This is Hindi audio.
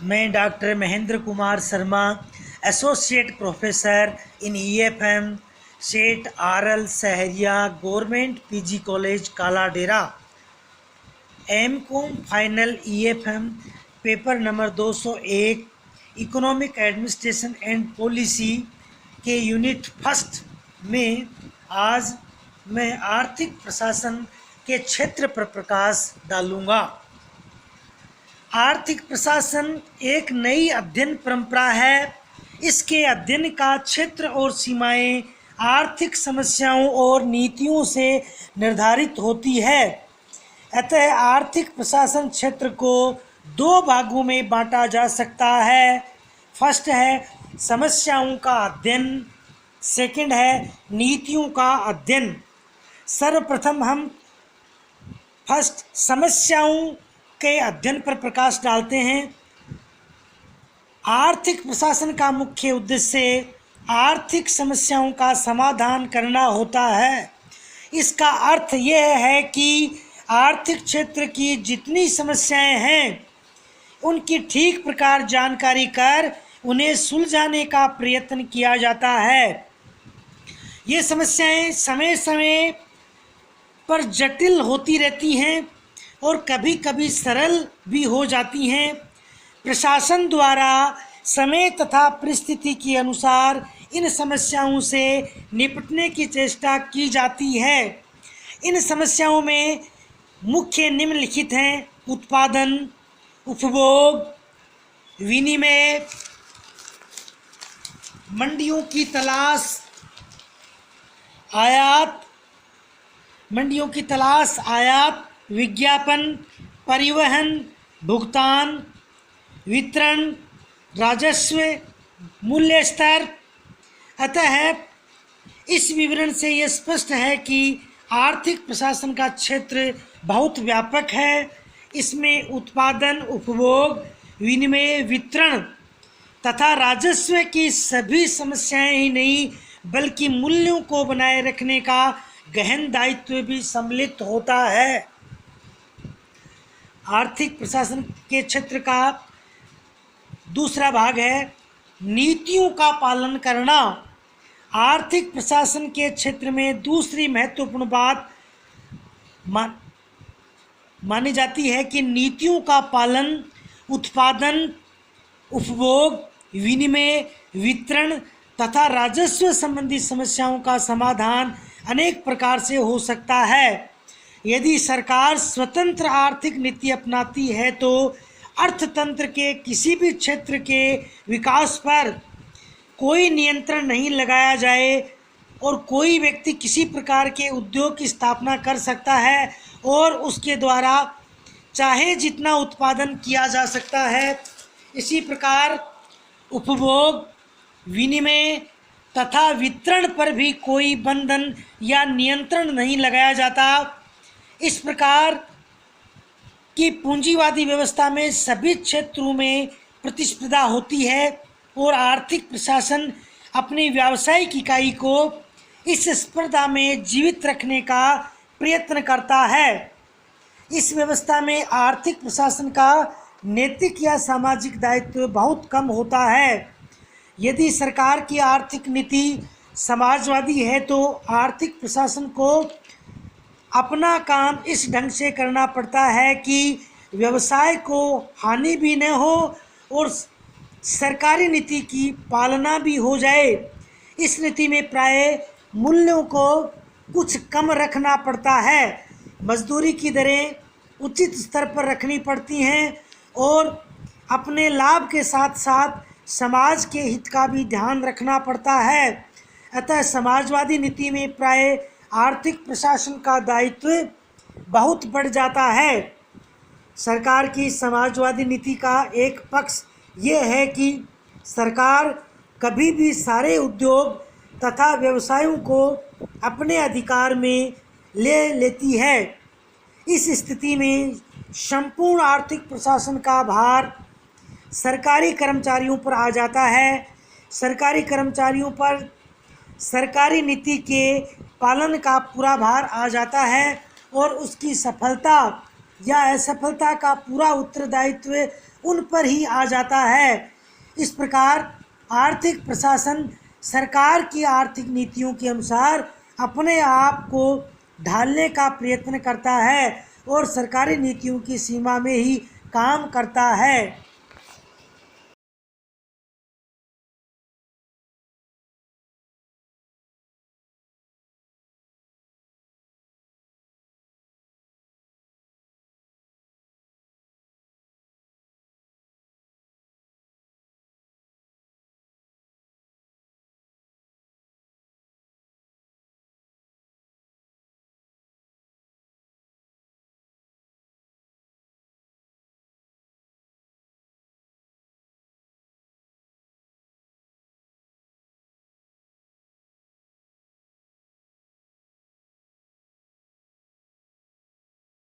मैं doctor Mahendra Kumar Sharma, associate professor in EFM, Seth RL Sahariya government PG college Kala Dera, MCom final EFM paper number 201 economic administration and policy के यूनिट फर्स्ट में आज मैं आर्थिक प्रशासन के क्षेत्र पर प्रकाश डालूंगा। आर्थिक प्रशासन एक नई अध्ययन परंपरा है। इसके अध्ययन का क्षेत्र और सीमाएं आर्थिक समस्याओं और नीतियों से निर्धारित होती है। अतः आर्थिक प्रशासन क्षेत्र को दो भागों में बांटा जा सकता है। फर्स्ट है समस्याओं का अध्ययन, सेकंड है नीतियों का अध्ययन। सर्वप्रथम हम फर्स्ट समस्याओं के अध्ययन पर प्रकाश डालते हैं। आर्थिक प्रशासन का मुख्य उद्देश्य आर्थिक समस्याओं का समाधान करना होता है। इसका अर्थ यह है कि आर्थिक क्षेत्र की जितनी समस्याएं हैं उनकी ठीक प्रकार जानकारी कर उन्हें सुलझाने का प्रयत्न किया जाता है। ये समस्याएं समय समय पर जटिल होती रहती हैं और कभी कभी सरल भी हो जाती हैं। प्रशासन द्वारा समय तथा परिस्थिति के अनुसार इन समस्याओं से निपटने की चेष्टा की जाती है। इन समस्याओं में मुख्य निम्नलिखित हैं: उत्पादन, उपभोग, विनिमय, मंडियों की तलाश, आयात, विज्ञापन, परिवहन, भुगतान, वितरण, राजस्व, मूल्य स्तर। अतः इस विवरण से यह स्पष्ट है कि आर्थिक प्रशासन का क्षेत्र बहुत व्यापक है। इसमें उत्पादन, उपभोग, विनिमय, वितरण तथा राजस्व की सभी समस्याएं ही नहीं बल्कि मूल्यों को बनाए रखने का गहन दायित्व भी सम्मिलित होता है। आर्थिक प्रशासन के क्षेत्र का दूसरा भाग है नीतियों का पालन करना। आर्थिक प्रशासन के क्षेत्र में दूसरी महत्वपूर्ण बात मानी जाती है कि नीतियों का पालन उत्पादन, उपभोग, विनिमय, वितरण तथा राजस्व संबंधी समस्याओं का समाधान अनेक प्रकार से हो सकता है। यदि सरकार स्वतंत्र आर्थिक नीति अपनाती है तो अर्थतंत्र के किसी भी क्षेत्र के विकास पर कोई नियंत्रण नहीं लगाया जाए और कोई व्यक्ति किसी प्रकार के उद्योग की स्थापना कर सकता है और उसके द्वारा चाहे जितना उत्पादन किया जा सकता है। इसी प्रकार उपभोग, विनिमय तथा वितरण पर भी कोई बंधन या नियंत्रण नहीं लगाया जाता। इस प्रकार की पूंजीवादी व्यवस्था में सभी क्षेत्रों में प्रतिस्पर्धा होती है और आर्थिक प्रशासन अपनी व्यावसायिक इकाई को इस स्पर्धा में जीवित रखने का प्रयत्न करता है। इस व्यवस्था में आर्थिक प्रशासन का नैतिक या सामाजिक दायित्व बहुत कम होता है। यदि सरकार की आर्थिक नीति समाजवादी है तो आर्थिक प्रशासन को अपना काम इस ढंग से करना पड़ता है कि व्यवसाय को हानि भी न हो और सरकारी नीति की पालना भी हो जाए। इस नीति में प्राय मूल्यों को कुछ कम रखना पड़ता है, मजदूरी की दरें उचित स्तर पर रखनी पड़ती हैं और अपने लाभ के साथ साथ समाज के हित का भी ध्यान रखना पड़ता है। अतः समाजवादी नीति में प्राय आर्थिक प्रशासन का दायित्व बहुत बढ़ जाता है। सरकार की समाजवादी नीति का एक पक्ष ये है कि सरकार कभी भी सारे उद्योग तथा व्यवसायों को अपने अधिकार में ले लेती है। इस स्थिति में संपूर्ण आर्थिक प्रशासन का भार सरकारी कर्मचारियों पर आ जाता है। सरकारी कर्मचारियों पर सरकारी नीति के पालन का पूरा भार आ जाता है और उसकी सफलता या असफलता का पूरा उत्तरदायित्व उन पर ही आ जाता है। इस प्रकार आर्थिक प्रशासन सरकार की आर्थिक नीतियों के अनुसार अपने आप को ढालने का प्रयत्न करता है और सरकारी नीतियों की सीमा में ही काम करता है।